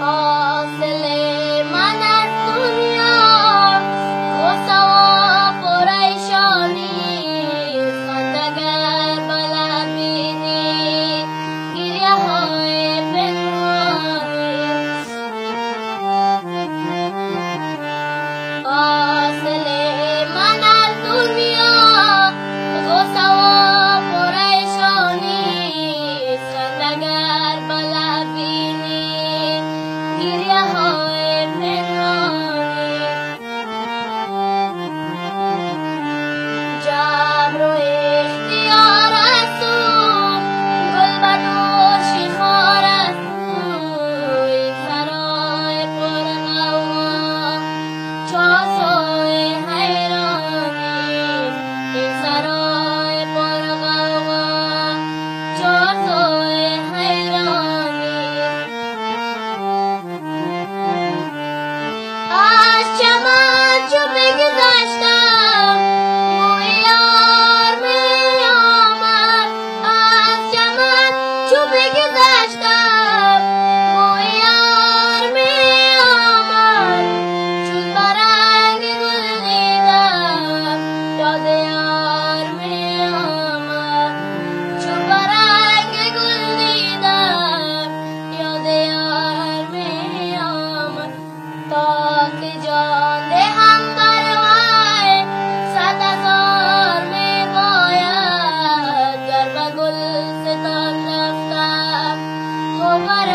فاصله من از دنیا غصه و پریشانی است. اگر بلد بینی گریه های پنهانی، فاصله من از دنیا غصه و پریشانی است. اگر بلد بینی گریه های پنهانی، جبر و اختیار است او، گل بدوشی خار است او، این سرای پرغوغا چاسای حیرانی، این سرای پرغوغا چاسای حیرانی. از چمن چو بگذشتم بوی یار می آمد، از چمن چو بگذشتم بوی یار می آمد، چون برنگ گل دیدم یاد یار می آمد، چون برنگ گل دیدم یاد یار می آمد. تا که جان دهم بر وی 100,000 می باید، گر به گلستان رفتم خبر